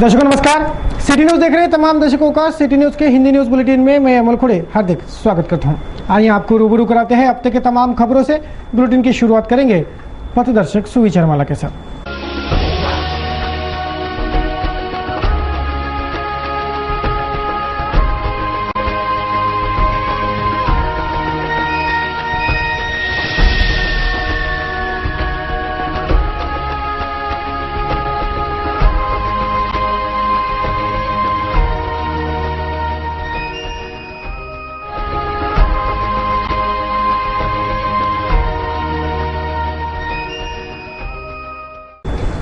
दर्शकों नमस्कार। City news देख रहे हैं तमाम दर्शकों का सिटी न्यूज के हिंदी न्यूज बुलेटिन में मैं अमल खुड़े हार्दिक स्वागत करता हूं। आइए आपको रूबरू कराते हैं अब तक के तमाम खबरों से। बुलेटिन की शुरुआत करेंगे पथदर्शक सुविचार माला के साथ।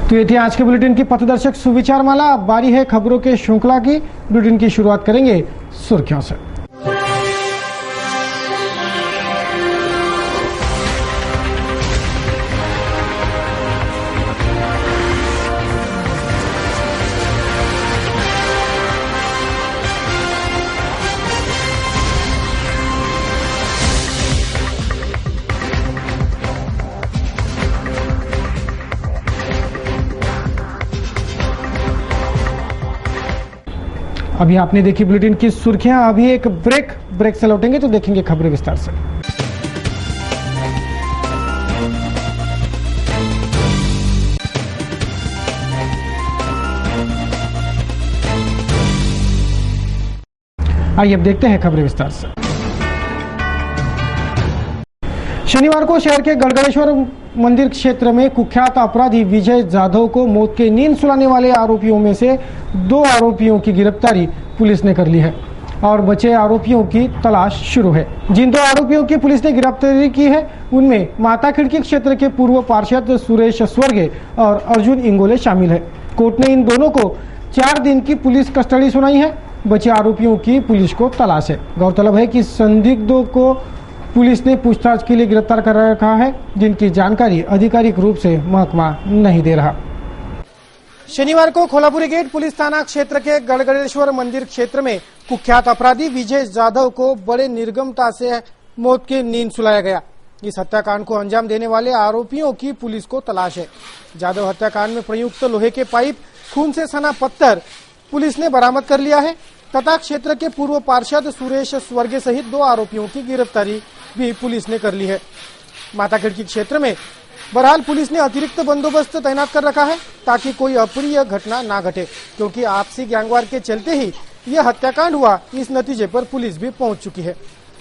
तो ये थी आज के बुलेटिन की पथदर्शक सुविचार माला। अब बारी है खबरों के श्रृंखला की। बुलेटिन की शुरुआत करेंगे सुर्खियों से। अभी आपने देखी बुलेटिन की सुर्खियां। अभी एक ब्रेक से लौटेंगे तो देखेंगे खबरें विस्तार से। आइए अब देखते हैं खबरें विस्तार से। शनिवार को शहर के गड़गड़ेश्वर मंदिर क्षेत्र में कुख्यात अपराधी विजय जाधव को मौत की नींद सुलाने वाले आरोपियों में से 2 आरोपियों की गिरफ्तारी पुलिस ने कर ली है और बचे आरोपियों की तलाश शुरू है। जिन 2 आरोपियों की पुलिस ने गिरफ्तारी की है उनमें माता खिड़की क्षेत्र के पूर्व पार्षद सुरेश स्वर्गे और अर्जुन इंगोले शामिल है। कोर्ट ने इन दोनों को 4 दिन की पुलिस कस्टडी सुनाई है। बचे आरोपियों की पुलिस को तलाश है। गौरतलब है कि संदिग्धों को पुलिस ने पूछताछ के लिए गिरफ्तार कर रखा है, जिनकी जानकारी आधिकारिक रूप से महकमा नहीं दे रहा। शनिवार को खोलापुरी गेट पुलिस थाना क्षेत्र के गड़गड़ेश्वर मंदिर क्षेत्र में कुख्यात अपराधी विजय जाधव को बड़े निर्गमता से मौत की नींद सुलाया गया। इस हत्याकांड को अंजाम देने वाले आरोपियों की पुलिस को तलाश है। जाधव हत्याकांड में प्रयुक्त लोहे के पाइप, खून से सना पत्थर पुलिस ने बरामद कर लिया है तथा क्षेत्र के पूर्व पार्षद सुरेश स्वर्गे सहित 2 आरोपियों की गिरफ्तारी भी पुलिस ने कर ली है। माता खिड़की क्षेत्र में बहरहाल पुलिस ने अतिरिक्त बंदोबस्त तैनात कर रखा है ताकि कोई अप्रिय घटना ना घटे, क्योंकि आपसी गैंगवार के चलते ही यह हत्याकांड हुआ। इस नतीजे पर पुलिस भी पहुंच चुकी है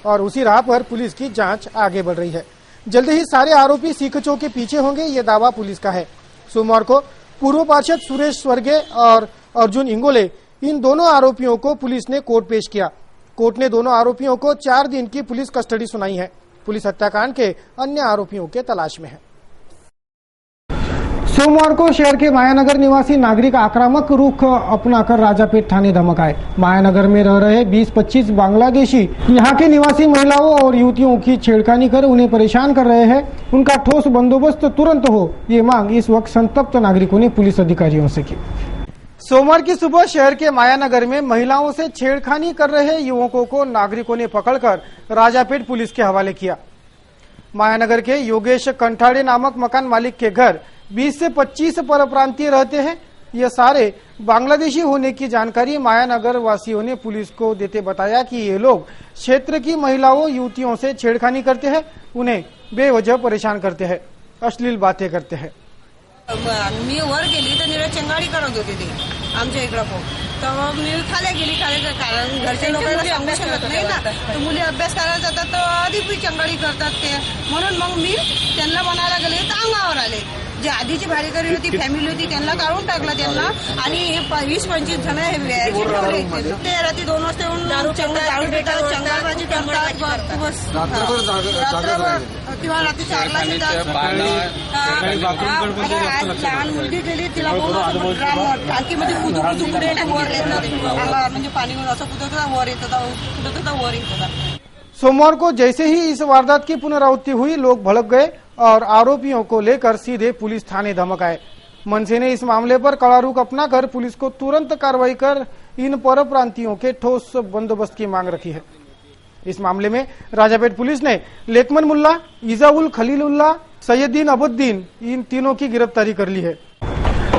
और उसी राह पर पुलिस की जांच आगे बढ़ रही है। जल्द ही सारे आरोपी सीखचों के पीछे होंगे, ये दावा पुलिस का है। सोमवार को पूर्व पार्षद सुरेश स्वर्गे और अर्जुन इंगोले, इन दोनों आरोपियों को पुलिस ने कोर्ट पेश किया। कोर्ट ने दोनों आरोपियों को 4 दिन की पुलिस कस्टडी सुनाई है। पुलिस हत्याकांड के अन्य आरोपियों के तलाश में है। सोमवार को शहर के मायानगर निवासी नागरिक आक्रामक रुख अपनाकर राजापेट थाने धमक आए। मायानगर में रह रहे 20-25 बांग्लादेशी यहां के निवासी महिलाओं और युवतियों की छेड़खानी कर उन्हें परेशान कर रहे हैं। उनका ठोस बंदोबस्त तुरंत हो, ये मांग इस वक्त संतप्त नागरिकों ने पुलिस अधिकारियों से की। सोमवार की सुबह शहर के मायानगर में महिलाओं से छेड़खानी कर रहे युवकों को नागरिकों ने पकड़कर राजापेट पुलिस के हवाले किया। मायानगर के योगेश कंठाड़े नामक मकान मालिक के घर 20 से 25 परप्रांतीय रहते हैं। ये सारे बांग्लादेशी होने की जानकारी मायानगर वासियों ने पुलिस को देते बताया कि ये लोग क्षेत्र की महिलाओं युवतियों से छेड़खानी करते हैं, उन्हें बेवजह परेशान करते हैं, अश्लील बातें करते हैं। मी वर गेली तर निरा चंगाडी करत होते ते आमच्या इकडं पण, तर मी खाली गेली कारण घरच्या लोकांना सांगू शकत नाही ना, तर मुली अभ्यास करायला जातात तर अधिक चंगाडी करतात ते, म्हणून मग मी त्यांना म्हणायला गेले तर अंगावर आले। जे आधीची भाडेकरी होती, फॅमिली होती, त्यांना काढून टाकलं त्यांना आणि 20-25 जण ते रात्री 2 वाजता येऊन दारू भेटतात, चंगाबाजी करतात, बस किंवा रात्री 4ला लहान मुलगी गेली तिला टाकीमध्ये उकडे वर येतात, म्हणजे पाणी असं कुठं वर येतात। सोमवार को जैसे ही इस वारदात की पुनरावृत्ति हुई, लोग भड़क गए और आरोपियों को लेकर सीधे पुलिस थाने धमक आए। मनसे ने इस मामले पर कड़ा रुख अपनाकर पुलिस को तुरंत कार्रवाई कर इन परप्रांतियों के ठोस बंदोबस्त की मांग रखी है। इस मामले में राजापेट पुलिस ने लेकमन मुल्ला, इजाउल खलीलुल्लाह, सैयदीन अबुद्दीन, इन तीनों की गिरफ्तारी कर ली है।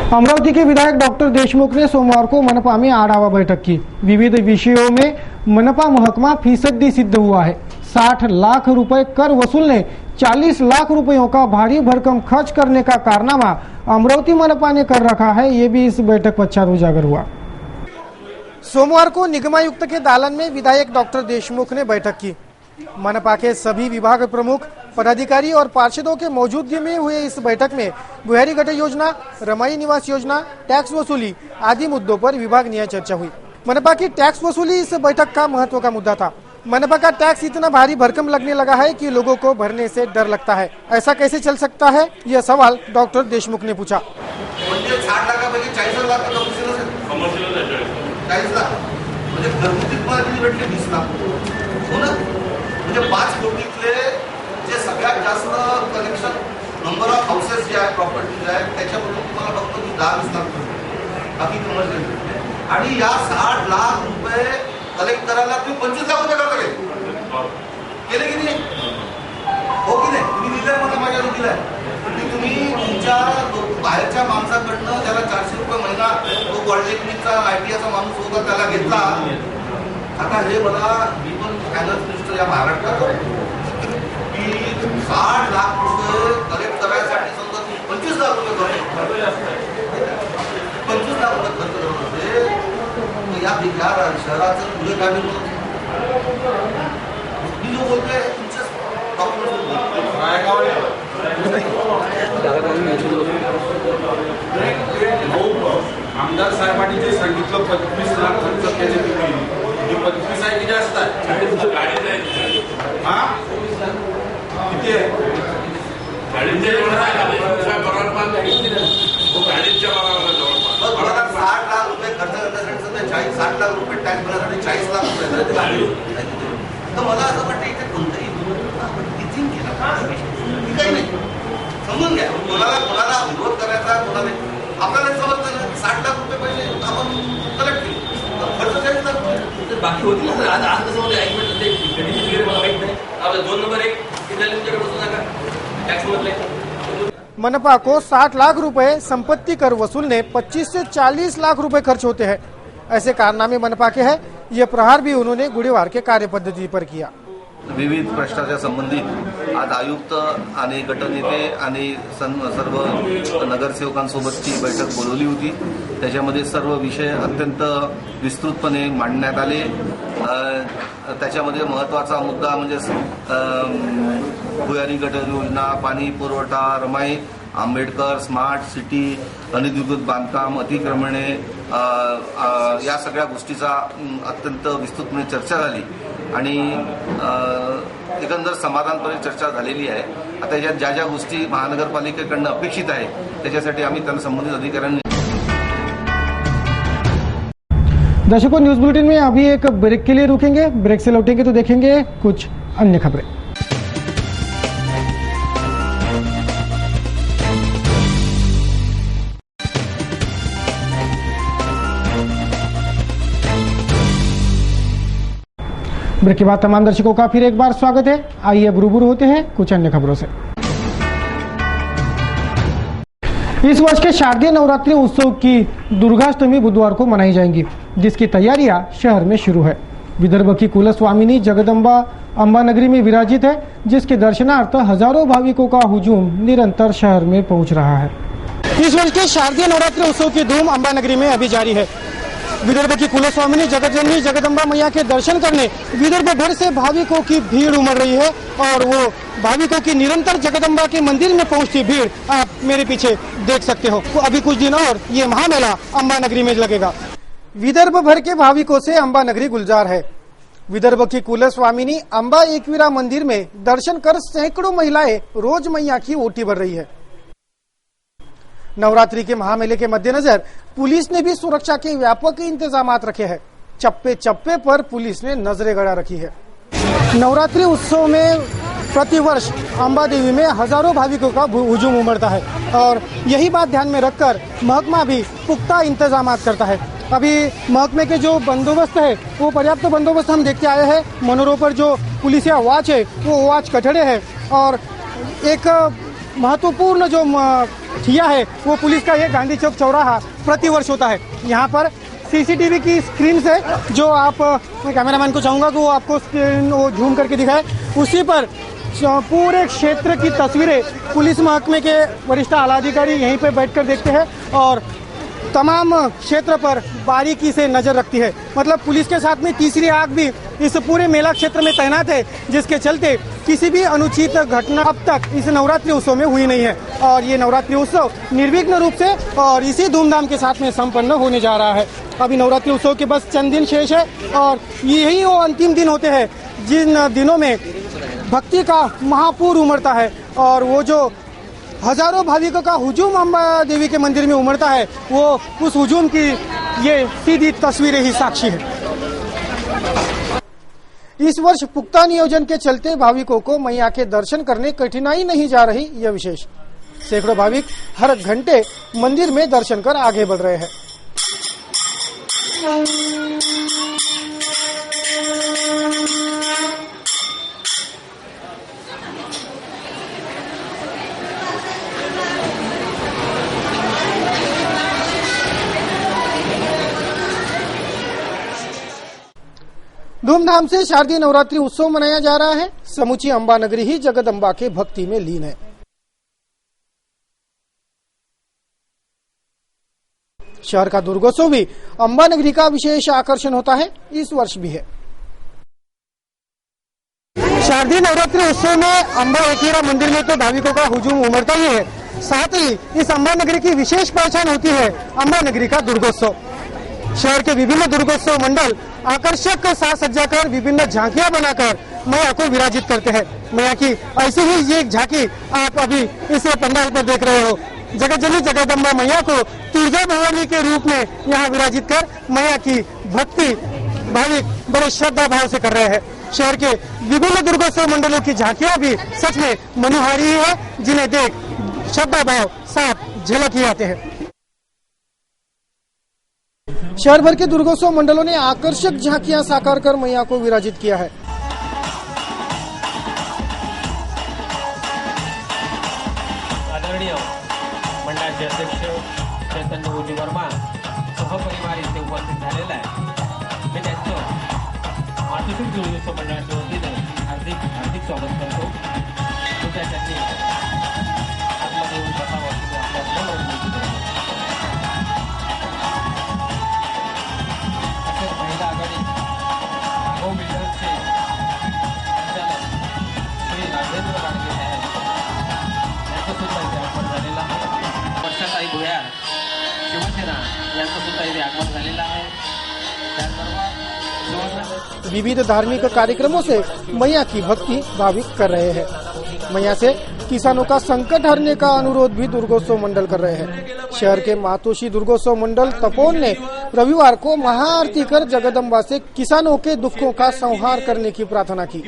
अमरावती के विधायक डॉक्टर देशमुख ने सोमवार को मनपा में आढावा बैठक की। विविध विषयों में मनपा महकमा फीसदी सिद्ध हुआ है। 60 लाख रुपए कर वसूलने 40 लाख रुपयों का भारी भरकम खर्च करने का कारनामा अमरावती मनपा ने कर रखा है, ये भी इस बैठक पश्चात उजागर हुआ। सोमवार को निगमायुक्त के दालन में विधायक डॉक्टर देशमुख ने बैठक की। मनपा के सभी विभाग प्रमुख, पदाधिकारी और पार्षदों के मौजूदगी में हुए इस बैठक में बुहारी गटर योजना, रमाई निवास योजना, टैक्स वसूली आदि मुद्दों पर विभागीय चर्चा हुई। मनपा की टैक्स वसूली इस बैठक का महत्व का मुद्दा था। मनपा का टैक्स इतना भारी भरकम लगने लगा है कि लोगों को भरने से डर लगता है। ऐसा कैसे चल सकता है, यह सवाल डॉक्टर देशमुख ने पूछा। 60 लाखापैकी 40 लाख म्हणजे घरगुती तुम्हाला किती भेटले? 20 लाख हो ना. म्हणजे 5 कोटीतले जे सगळ्यात जास्त कलेक्शन नंबर ऑफ हाऊसेस जे आहे, प्रॉपर्टीज आहे, त्याच्यामधून तुम्हाला फक्त 10-20 लाख बाकी कमर्शियल भेटले. आणि या 60 लाख रुपये कलेक्ट करायला तुम्ही 25 लाख रुपये करता केले की नाही? हो की नाही? तुम्ही दिलंय, मला माझ्याकडून दिलंय. तुम्ही तुमच्या बाहेरच्या माणसाकडनं त्याला 400 रुपये महिना तो पॉलिटेक्निकचा ITIचा माणूस होता त्याला घेतला. आता हे मला मी पण फायनान्स मिनिस्टर या महाराष्ट्रात की 60 लाख रुपये कलेक्ट करायसाठी समजा तुम्ही 25 लाख रुपये खर्च 25 लाख रुपये खर्च करत होते, तर या शहराचं पुढे काय मी जो बोलतोय तुमच्या आमदार साहेबांनी जे सांगितलं 25 लाख खर्च केले तुम्ही 25 आहे की जास्त आहे? हा किती आहे? गाडीचे 60 लाख रुपये खर्च करण्यासाठी 60 लाख रुपये टॅक्स भरण्यासाठी 40 लाख रुपये. तर मला असं वाटतं इथे कोणतंही किती केलं काही नाही. समजून घ्या, कोणाला विरोध करायचा, कोणाला आपल्याला समजतं ना. 60 लाख रुपये पैसे आपण कलेक्ट केले, खर्च 40 लाख रुपये बाकी होती ना. आज कसं होतं, 1 मिनिट मला माहित नाही. आपलं 2 नंबर 1 तुमच्याकडे बसू नका टॅक्स मधले. मनपा को 60 लाख रुपए संपत्ति कर वसूलने 25 से 40 लाख रुपए खर्च होते हैं। ऐसे कारनामे मनपा के हैं। ये प्रहार भी उन्होंने गुड़ीवार के कार्यपद्धति पर किया। विविध प्रश्नाच्या संबंधित आज आयुक्त आणि गटनेते आणि सर्व नगरसेवकांसोबतची बैठक बोलवली होती। त्याच्यामध्ये सर्व विषय अत्यंत विस्तृतपणे मांडण्यात आले। त्याच्यामध्ये महत्त्वाचा मुद्दा म्हणजे भुयारी गटर योजना, पाणी पुरवठा, रमाई, आंबेडकर स्मार्ट सिटी, अनधिकृत बांधकाम, अतिक्रमणे या सगळ्या गोष्टीचा अत्यंत विस्तृतपणे चर्चा झाली आणि एकंदर समाधानपणे चर्चा झालेली आहे। आता याच्यात ज्या ज्या गोष्टी महानगरपालिकेकडून अपेक्षित आहे त्याच्यासाठी आम्ही त्यांना संबंधित अधिकाऱ्यांनी। दर्शकों, न्यूज बुलेटिन में अभी एक ब्रेक के लिए रुकेंगे। ब्रेक से लौटेंगे तो देखेंगे कुछ अन्य खबरें। ब्रेक के बाद तमाम दर्शकों का फिर एक बार स्वागत है। आइए अब रूबरू होते हैं कुछ अन्य खबरों से। इस वर्ष के शारदीय नवरात्रि उत्सव की दुर्गाष्टमी बुधवार को मनाई जाएंगी, जिसकी तैयारियां शहर में शुरू है। विदर्भ की कुलस्वामिनी जगदम्बा अंबानगरी में विराजित है, जिसके दर्शनार्थ हजारों भाविकों का हुजूम निरंतर शहर में पहुंच रहा है। इस वर्ष के शारदीय नवरात्रि उत्सव की धूम अंबानगरी में अभी जारी है। विदर्भ की कुलस्वामिनी जगतजननी जगदम्बा मैया के दर्शन करने विदर्भ भर से भाविकों की भीड़ उमड़ रही है और वो भाविकों की निरंतर जगदम्बा के मंदिर में पहुंचती भीड़ आप मेरे पीछे देख सकते हो। तो अभी कुछ दिन और ये महामेला अंबानगरी में लगेगा। विदर्भ भर के भाविकों से अंबानगरी गुलजार है। विदर्भ की कुलस्वामिनी अंबा एकवीरा मंदिर में दर्शन कर सैकड़ों महिलाएं रोज मैया की ओटी भर रही है। नवरात्रि के महामेले के मद्देनजर पुलिस ने भी सुरक्षा के व्यापक इंतजाम रखे हैं। चप्पे चप्पे पर पुलिस ने नजरें गड़ा रखी है। नवरात्रि उत्सव में प्रतिवर्ष अंबा देवी में हजारों भाविकों का हुजूम उमड़ता है और यही बात ध्यान में रखकर महकमा भी पुख्ता इंतजाम करता है। अभी महकमे के जो बंदोबस्त है वो पर्याप्त बंदोबस्त हम देखते आए हैं। मनोरों पर जो पुलिसिया वॉच है वो वॉच कठड़े है और एक महत्वपूर्ण जो किया है वो पुलिस का ये गांधी चौक चौराहा प्रतिवर्ष होता है। यहाँ पर सीसीटीवी की स्क्रीन से जो आप, मैं कैमरामैन को चाहूँगा कि वो आपको स्क्रीन वो झूम करके दिखाए, उसी पर पूरे क्षेत्र की तस्वीरें पुलिस महकमे के वरिष्ठ आला अधिकारी यहीं पे बैठकर देखते हैं और तमाम क्षेत्र पर बारीकी से नजर रखती है। मतलब पुलिस के साथ में तीसरी आंख भी इस पूरे मेला क्षेत्र में तैनात है, जिसके चलते किसी भी अनुचित घटना अब तक इस नवरात्रि उत्सव में हुई नहीं है और ये नवरात्रि उत्सव निर्विघ्न रूप से और इसी धूमधाम के साथ में संपन्न होने जा रहा है। अभी नवरात्रि उत्सव के बस चंद दिन शेष है और यही वो अंतिम दिन होते हैं जिन दिनों में भक्ति का महापूर उमड़ता है और वो जो हजारों भाविकों का हुजूम अम्बा देवी के मंदिर में उमड़ता है, वो उस हुजूम की ये सीधी तस्वीरें ही साक्षी है। इस वर्ष पुख्ता नियोजन के चलते भाविकों को मैया के दर्शन करने कठिनाई नहीं जा रही, यह विशेष। सैकड़ों भाविक हर घंटे मंदिर में दर्शन कर आगे बढ़ रहे हैं। धूमधाम से शारदीय नवरात्रि उत्सव मनाया जा रहा है। समूची अंबा नगरी ही जगदम्बा के भक्ति में लीन है। शहर का दुर्गोत्सव भी अंबा नगरी का विशेष आकर्षण होता है, इस वर्ष भी है। शारदीय नवरात्रि उत्सव में अंबा एकेरा मंदिर में तो भाविकों का हुजूम उमड़ता ही है, साथ ही इस अंबा नगरी की विशेष पहचान होती है अंबा नगरी का दुर्गोत्सव। शहर के विभिन्न दुर्गोत्सव मंडल आकर्षक साज सज्जा कर विभिन्न झांकियां बनाकर मैया को विराजित करते हैं। मैया की ऐसी ही एक झांकी आप अभी इस पंडाल पर देख रहे हो। जगतजननी जगदम्बा मैया को तुर्जा भवानी के रूप में यहाँ विराजित कर मैया की भक्ति भाविक बड़े श्रद्धा भाव से कर रहे हैं। शहर के विभिन्न दुर्गोत्सव मंडलों की झांकियां भी सच में मनोहारी है, जिन्हें देख श्रद्धा भाव साफ झलक ही आते हैं। शहर भर के दुर्गोत्सव मंडलों ने आकर्षक झांकियां साकार कर मैया को विराजित किया है। आदरणीय मंडळाचे अध्यक्ष चैतन्य ओजी वर्मा सहपरिवार इथे उपस्थित झालेला आहे। मी त्यांचं मातोश्री दुर्गोत्सव मंडळाच्या वतीने हार्दिक स्वागत करतो। त्यांनी आतमध्ये येऊन बसावं आपल्या विनंती करतो। महिला आघाडी गो बिल्डर्सचे संचालक श्री राजेंद्र गाडगे साहेब यांचं सुद्धा इथे आगमन झालेलं आहे। वर्षाताई भुयार शिवसेना यांचं सुद्धा इथे आगमन झालेलं आहे। विविध धार्मिक कार्यक्रमों से मैया की भक्ति भाविक कर रहे हैं। मैया से किसानों का संकट हरने का अनुरोध भी दुर्गोत्सव मंडल कर रहे हैं। शहर के मातोश्री दुर्गोत्सव मंडल तपोन ने रविवार को महाआरती कर जगदम्बा से किसानों के दुखों का संहार करने की प्रार्थना की।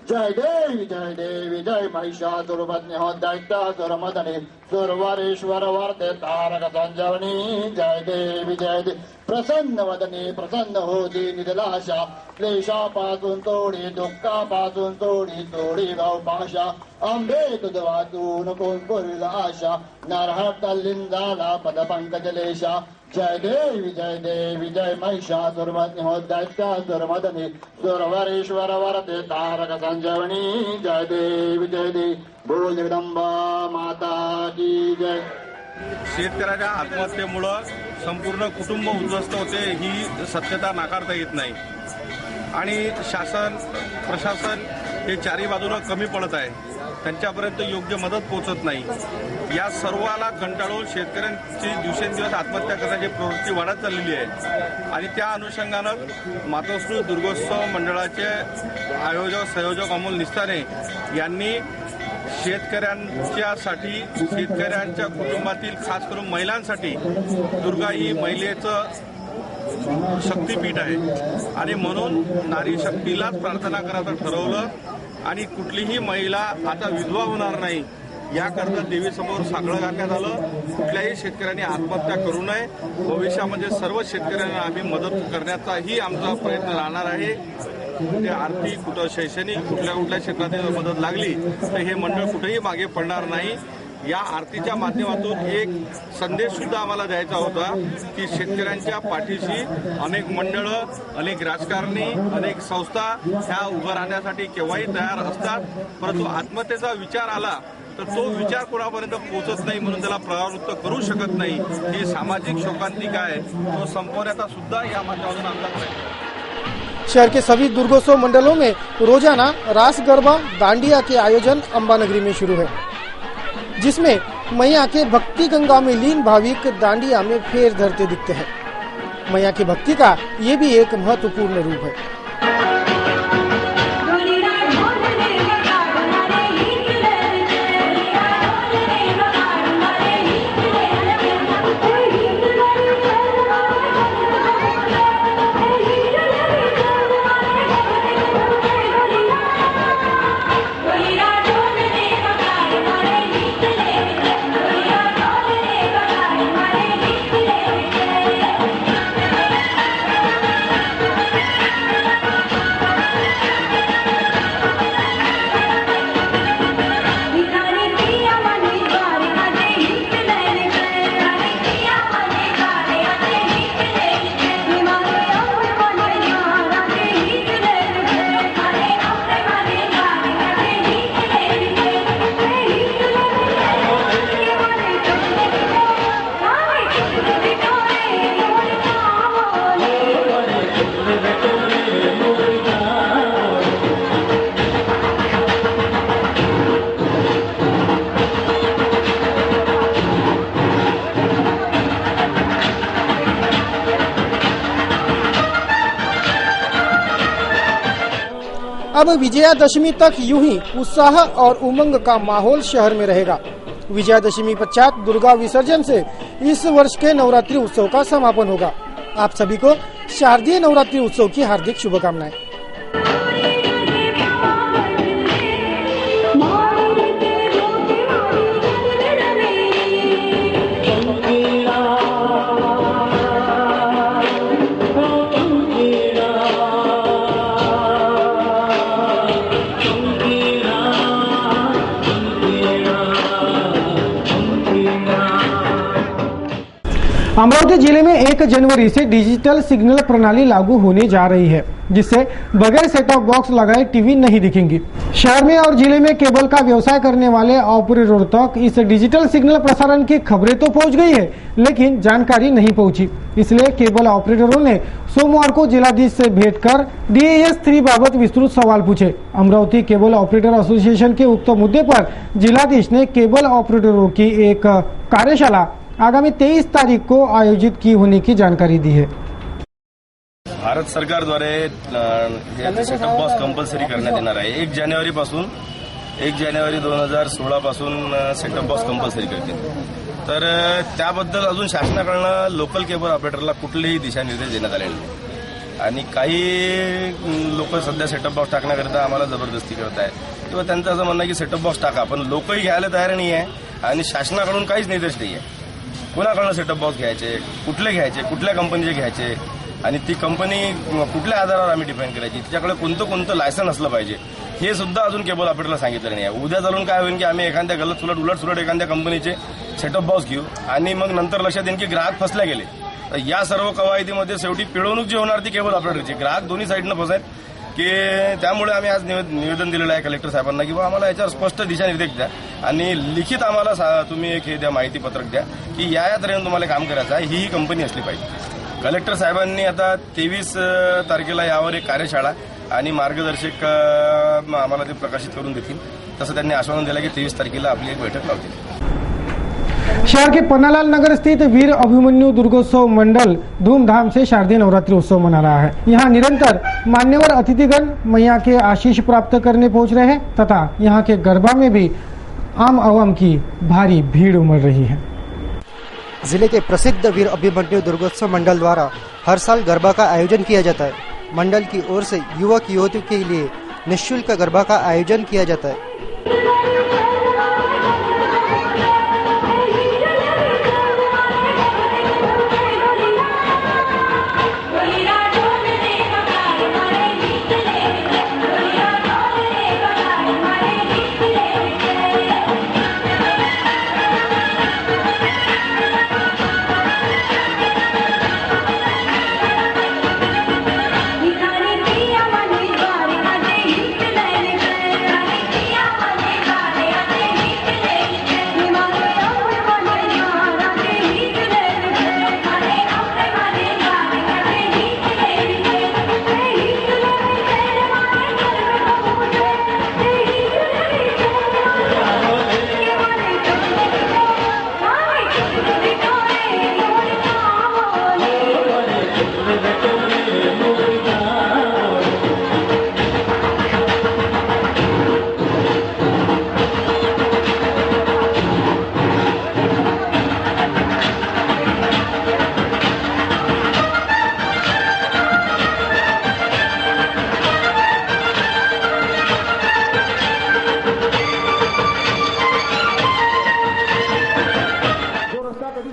जय देवी जय महिषासुरवध्नि दैत्यासुरमदने सुरवरेश्वर वर्ते तारक संजीवनी। जय देवी प्रसन्न वदने प्रसन्न होती निदलाशा क्लेशापासून तोडी दुःखापासून तोडी गौपाशा अंबे तुझ वाचून कोण पुरील आशा नरहट लिंगाला पद पंकजलेशा जय देवी जय महिषासुरमर्दिनी दैत्यासुरमदने सुरवरेश्वर वरदे तारक संजीवनी जय देवी बोल जगदंबा माता की जय। शेतकऱ्याच्या आत्महत्येमुळं संपूर्ण कुटुंब उद्ध्वस्त होते ही सत्यता नाकारता येत नाही आणि शासन प्रशासन हे चारी बाजूनं कमी पडत आहे, त्यांच्यापर्यंत योग्य मदत पोहोचत नाही। या सर्वाला कंटाळून शेतकऱ्यांची दिवसेंदिवस आत्महत्या करण्याची प्रवृत्ती वाढत चाललेली आहे आणि त्या अनुषंगानं मातोश्री दुर्गोत्सव मंडळाचे आयोजक संयोजक अमोल निस्ताने यांनी शेतकऱ्यांच्यासाठी शेतकऱ्यांच्या कुटुंबातील खास करून महिलांसाठी दुर्गा ही महिलेचं शक्तीपीठ आहे आणि म्हणून नारी शक्तीलाच प्रार्थना करायचं ठरवलं आणि कुठलीही महिला आता विधवा होणार नाही याकरता देवीसमोर साकडं घालण्यात आलं। कुठल्याही शेतकऱ्यांनी आत्महत्या करू नये, भविष्यामध्ये सर्व शेतकऱ्यांना आम्ही मदत करण्याचाही आमचा प्रयत्न राहणार आहे। ते आर्थिक कुठं शैक्षणिक कुठल्या क्षेत्रातील मदत लागली तर हे मंडळ कुठेही मागे पडणार नाही। या आरतीच्या माध्यमातून एक संदेश सुद्धा आम्हाला द्यायचा होता की शेतकऱ्यांच्या पाठीशी अनेक मंडळं, अनेक राजकारणी, अनेक संस्था ह्या उभं राहण्यासाठी केव्हाही तयार असतात, परंतु आत्महत्येचा विचार आला तर तो विचार कोणापर्यंत पोहोचत नाही म्हणून त्याला प्रवृत्त करू शकत नाही। ही सामाजिक शोकांतिका आहे, तो संपवण्याचा सुद्धा या माध्यमातून आमचा प्रयत्न। शहर के सभी दुर्गोत्सव मंडलों में रोजाना रास गरबा दांडिया के आयोजन अंबानगरी में शुरू है, जिसमें मैया के भक्ति गंगा में लीन भाविक दांडिया में फेर धरते दिखते हैं। मैया की भक्ति का ये भी एक महत्वपूर्ण रूप है। अब विजयादशमी तक यूं ही उत्साह और उमंग का माहौल शहर में रहेगा। विजयादशमी पश्चात दुर्गा विसर्जन से इस वर्ष के नवरात्रि उत्सव का समापन होगा। आप सभी को शारदीय नवरात्रि उत्सव की हार्दिक शुभकामनाएं। अमरावती जिले में 1 जनवरी से डिजिटल सिग्नल प्रणाली लागू होने जा रही है, जिससे बगैर सेट टॉप बॉक्स लगाए टीवी नहीं दिखेंगी। शहर में और जिले में केबल का व्यवसाय करने वाले ऑपरेटरों तक इस डिजिटल सिग्नल प्रसारण की खबरें तो पहुंच गई है, लेकिन जानकारी नहीं पहुंची। इसलिए केबल ऑपरेटरों ने सोमवार को जिलाधीश से भेंट कर DAS 3 बाबत विस्तृत सवाल पूछे। अमरावती केबल ऑपरेटर एसोसिएशन के उक्त मुद्दे पर जिलाधीश ने केबल ऑपरेटरों की एक कार्यशाला आगामी 23 तारीख को आयोजित की होने की जानकारी दी है। भारत सरकार द्वारे सेटअप बॉक्स कंपल्सरी करण्यात येणार आहे। 1 जानेवारी 2016 पासून सेटअप बॉक्स कंपल्सरी करतील। तर त्याबद्दल अजून शासनाकडून लोकल केबल ऑपरेटरला कुठलेही दिशानिर्देश देण्यात आलेले नाही आणि काही लोक सध्या सेटअप बॉक्स टाकण्याकरिता आम्हाला जबरदस्ती करत आहेत किंवा त्यांचं असं म्हणणं आहे की सेटअप बॉक्स टाका, पण लोकही घ्यायला तयार नाही आहे आणि शासनाकडून काहीच निर्देश नाही आहे। कोणाकडून सेटअप बॉक्स घ्यायचे, कुठले घ्यायचे, कुठल्या कंपनीचे घ्यायचे आणि ती कंपनी कुठल्या आधारावर आम्ही डिफाईन करायची, तिच्याकडे कोणतं लायसन असलं पाहिजे हे सुद्धा अजून केबल ऑपरेटरला सांगितलं नाही आहे। उद्या चालून काय होईल की आम्ही एखाद्या उलट सुलट एखाद्या कंपनीचे सेटअप बॉक्स घेऊ आणि मग नंतर लक्षात येईल की ग्राहक फसले गेले तर या सर्व कवायतीमध्ये शेवटी पिळवणूक जी होणार ती केबल ऑपरेटरची, ग्राहक दोन्ही साईडनं फसायत की त्यामुळे आम्ही आज निवेदन दिलेलं आहे कलेक्टर साहेबांना की आम्हाला याच्यावर स्पष्ट दिशानिर्देश द्या आणि लिखित आम्हाला तुम्ही एक हे द्या, माहिती पत्रक द्या की या तऱ्हेने तुम्हाला काम करायचं आहे, ही कंपनी असली पाहिजे. कलेक्टर साहेबांनी आता 23 तारखेला यावर एक कार्यशाळा आणि मार्गदर्शक आम्हाला ते प्रकाशित करून देतील, तसं त्यांनी आश्वासन दिलं की 23 तारखेला आपली एक बैठक लावतील. शहर के पन्नालाल नगर स्थित वीर अभिमन्यु दुर्गोत्सव मंडल धूमधाम से शारदीय नवरात्रि उत्सव मना रहा है. यहाँ निरंतर मान्यवर अतिथिगण मैया के आशीष प्राप्त करने पहुंच रहे हैं तथा यहाँ के गरबा में भी आम आवाम की भारी भीड़ उमड़ रही है. जिले के प्रसिद्ध वीर अभिमन्यु दुर्गोत्सव मंडल द्वारा हर साल गरबा का आयोजन किया जाता है. मंडल की ओर से युवक युवतियों के लिए निःशुल्क गरबा का आयोजन किया जाता है.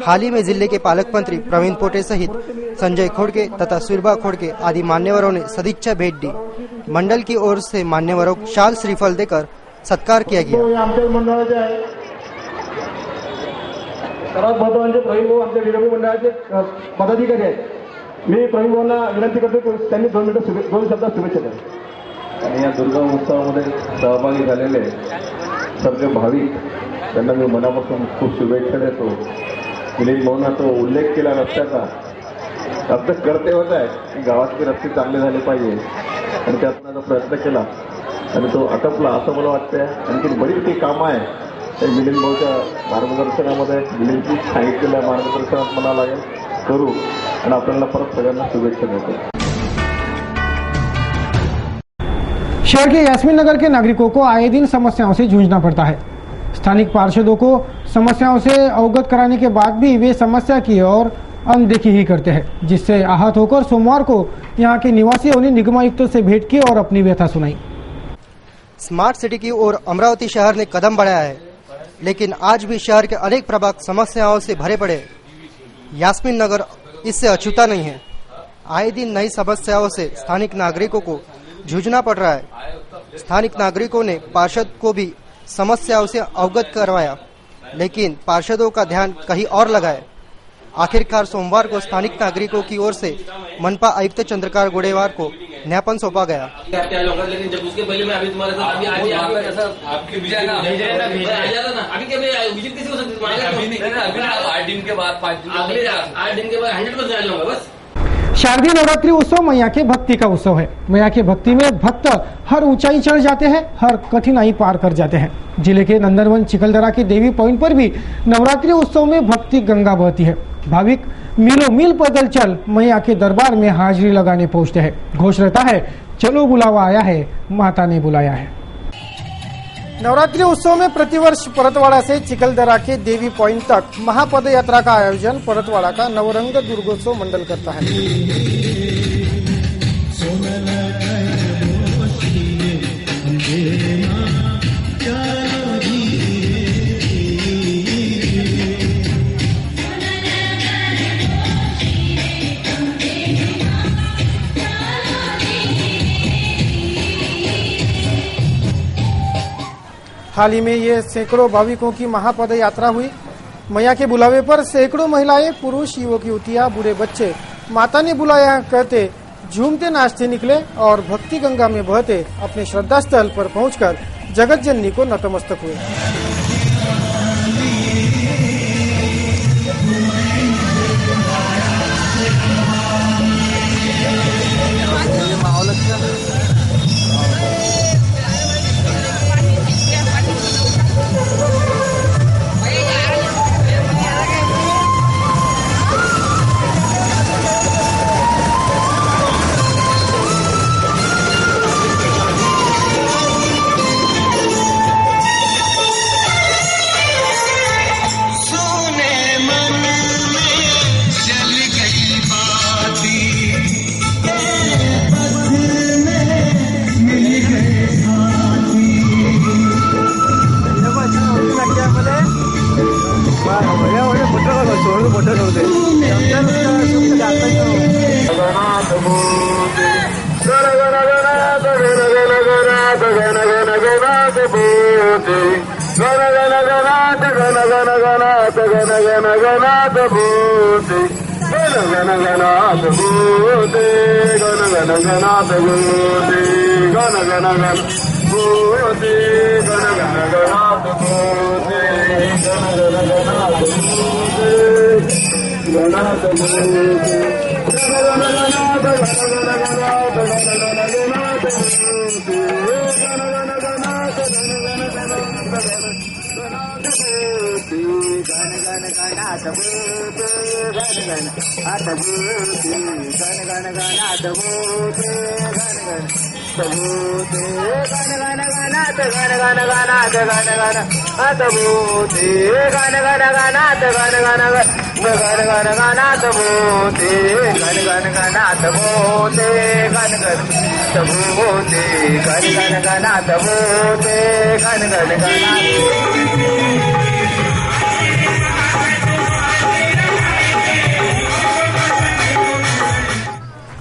हाल ही में जिले के पालक मंत्री प्रवीण पोटे सहित संजय खोड़के तथा सुरभा खोड़के आदि मान्यवरों ने सदिच्छा भेंट दी. मंडल की ओर से मान्यवरों को शाल श्रीफल देकर सत्कार किया गया. आमच्या मंडळाचे आहे सर्वात महत्त्वाचे प्रवीण भाऊ आमच्या विरोधी मंडळाचे पदाधिकारी आहेत. मी प्रवीण भाऊंना विनंती करतो की त्यांनी 2 शब्दात शुभेच्छा द्या. आणि या दुर्गा उत्सवामध्ये सहभागी झालेले सर्व भाविक त्यांना मी मनापासून खूप शुभेच्छा देतो. मिलिंद भाऊंना तो उल्लेख केला रस्त्याचा, रस्ते करते होत आहे की गावातले रस्ते चांगले झाले पाहिजे आणि त्यातून प्रयत्न केला आणि तो आटपला असं मला वाटतंय. आणखी बरीच काही कामं आहे ते मिलिंद भाऊच्या मार्गदर्शनामध्ये मिलिंदची सांगितलेल्या मार्गदर्शनात मला लागेल करू आणि आपल्याला परत सगळ्यांना शुभेच्छा देतो. शहर के यास्मीन नगर के नागरिकों को आए दिन समस्याओं से जूझना पड़ता है. स्थानिक पार्षदों को समस्याओं से अवगत कराने के बाद भी वे समस्या की ओर अनदेखी ही करते हैं, जिससे आहत होकर सोमवार को यहां के निवासियों ने निगमायुक्तों से भेंट की और अपनी व्यथा सुनाई. स्मार्ट सिटी की ओर अमरावती शहर ने कदम बढ़ाया है, लेकिन आज भी शहर के अनेक प्रभाग समस्याओं से भरे पड़े. यास्मीन नगर इससे अछूता नहीं है. आए दिन नई समस्याओं से स्थानिक नागरिकों को जूझना पड़ रहा है. स्थानिक नागरिकों ने पार्षद को भी समस्याओं से अवगत करवाया, लेकिन पार्षदों का ध्यान कहीं और लगा है. आखिरकार सोमवार को स्थानिक नागरिकों की ओर से मनपा आयुक्त चंद्रकांत गोडेवार को ज्ञापन सौंपा गया. लेकिन जब उसके पहले मैं अभी तुम्हारे साथ अभी आज आपकी विजिट ना अभी क्या विजिट कैसे हो सकती है? 8 दिन के बाद 5 दिन 8 दिन के बाद 100% जान लूंगा बस. शारदीय नवरात्रि उत्सव मैया के भक्ति का उत्सव है. मैया के भक्ति में भक्त हर ऊंचाई चढ़ जाते हैं, हर कठिनाई पार कर जाते हैं. जिले के नंदनवन चिकलदरा के देवी पॉइंट पर भी नवरात्रि उत्सव में भक्ति गंगा बहती है. भाविक मीलों मील पैदल चल मैया के दरबार में हाजिरी लगाने पहुंचते हैं. घोष रहता है, चलो बुलावा आया है, माता ने बुलाया है. नवरात्रि उत्सव में प्रतिवर्ष परतवाड़ा से चिकलदरा के देवी पॉइंट तक महापद यात्रा का आयोजन परतवाड़ा का नवरंग दुर्गोत्सव मंडल करता है. हाल ही में ये सैकड़ों भाविकों की महापद यात्रा हुई. मैया के बुलावे पर सैकड़ों महिलाएं, पुरुष, युवक युवतियां, बूढ़े बच्चे माता ने बुलाया कहते झूमते नाचते निकले और भक्ति गंगा में बहते अपने श्रद्धा स्थल पर पहुंचकर जगत जननी को नतमस्तक हुए।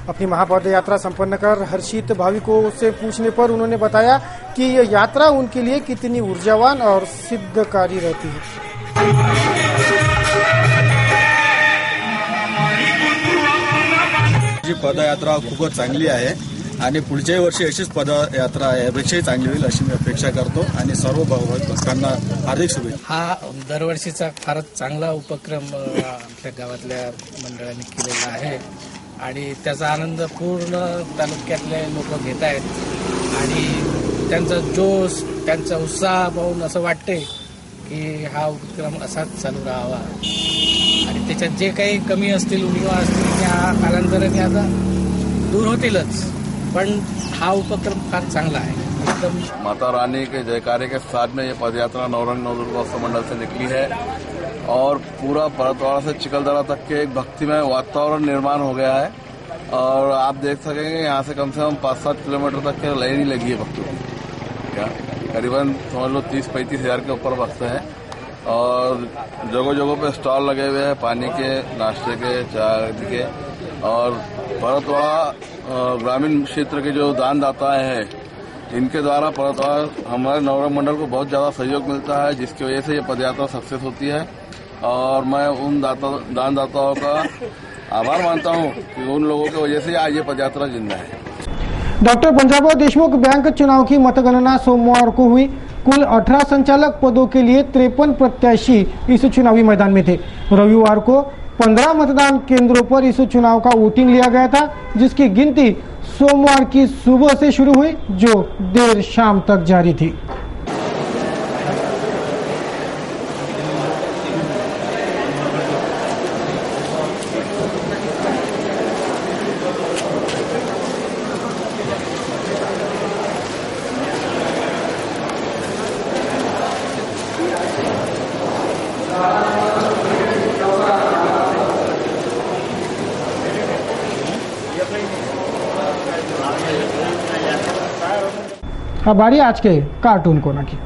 अपनी महापद यात्रा संपन्न कर हर्षित भाविकों से पूछने पर उन्होंने बताया कि यह यात्रा उनके लिए कितनी ऊर्जावान और सिद्धकारी रहती है। जी पदयात्रा खूपच चांगली आहे आणि पुढच्याही वर्षी अशीच पदयात्रा यापेक्षाही चांगली होईल अशी मी अपेक्षा करतो आणि सर्व भक्तांना हार्दिक शुभेच्छा। हा दरवर्षीचा फारच चांगला उपक्रम आपल्या गावातल्या मंडळाने केलेला आहे आणि त्याचा आनंद पूर्ण तालुक्यातले लोक घेत आहेत आणि त्यांचा जोश, त्यांचा उत्साह पाहून असं वाटते की हा उपक्रम असाच चालू राहावा आणि त्याच्यात जे काही कमी असतील, उणिवा असतील त्या कालांतराने आता दूर होतीलच, पण हा उपक्रम फार चांगला है। एकदम माता रानी के जयकारे के साथ में ये पदयात्रा नवरंग नवदुर्गोत्सव मंडल से निकली है और पूरा परतवाड़ा से चिकलदरा तक के एक भक्तिमय वातावरण निर्माण हो गया है और आप देख सकेंगे यहाँ से कम 5-7 किलोमीटर तक की लाइन ही लगी है भक्तों की। करीबन समझ लो 30-35 हजार के ऊपर भक्त हैं और जगह जगह पे स्टॉल लगे हुए हैं पानी के, नाश्ते के, चाय के और परतवाड़ा ग्रामीण क्षेत्र के जो दानदाता हैं इनके द्वारा परतवाड़ा हमारे नवरंग मंडल को बहुत ज्यादा सहयोग मिलता है, जिसकी वजह से ये पदयात्रा सक्सेस होती है और मैं उन दानदाताओं का आभार मानता हूं कि उन लोगों की वजह से आज ये पदयात्रा जिंदा है। डॉक्टर पंजाबराव देशमुख बैंक चुनाव की मतगणना सोमवार को हुई। कुल 18 संचालक पदों के लिए 53 प्रत्याशी इस चुनावी मैदान में थे। रविवार को 15 मतदान केंद्रों पर इस चुनाव का वोटिंग लिया गया था, जिसकी गिनती सोमवार की सुबह से शुरू हुई जो देर शाम तक जारी थी। अब बारी आज के कार्टून कोना की।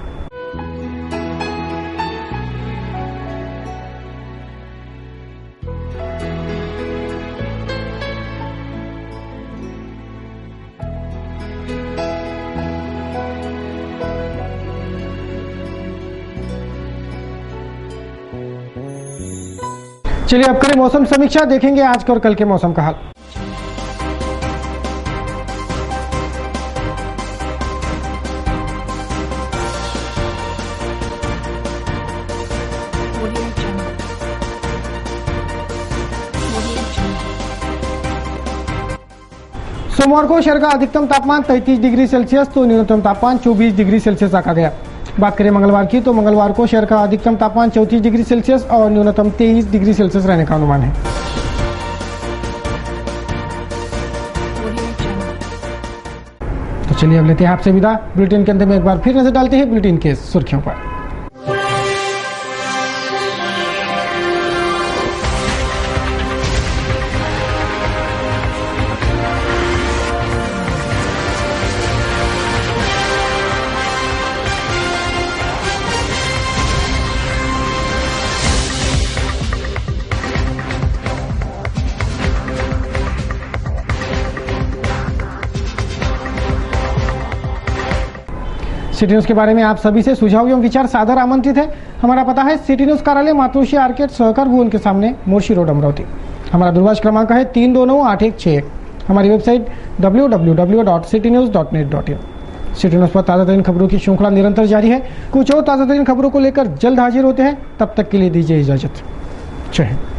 चलिए अब करें मौसम समीक्षा, देखेंगे आज और कल के मौसम का हाल। सोमवार को शहर का अधिकतम तापमान 33 डिग्री सेल्सियस तो न्यूनतम तापमान 24 डिग्री सेल्सियस रखा गया। बात करें मंगलवार की तो मंगलवार को शहर का अधिकतम तापमान 34 डिग्री सेल्सियस और न्यूनतम 23 डिग्री सेल्सियस रहने का अनुमान है। तो चलिए अब लेते हैं आपसे विदा। बुलेटिन के अंत में एक बार फिर नजर डालते हैं बुलेटिन के सुर्खियों पर। सिटी न्यूज के बारे में आप सभी से सुझाव एवं विचार सादर आमंत्रित है। हमारा पता है सिटी न्यूज कार्यालय मातोश्री आर्केड सहकार भवन के सामने मोर्शी रोड अमरावती। हमारा दूरभाष क्रमांक है 3298161। हमारी वेबसाइट www.citynews.net.in। सिटी न्यूज पर ताज़ा तरीन खबरों की श्रृंखला निरंतर जारी है। कुछ और ताज़ा तरीन खबरों को लेकर जल्द हाजिर होते हैं, तब तक के लिए दीजिए इजाजत। जय हिंद।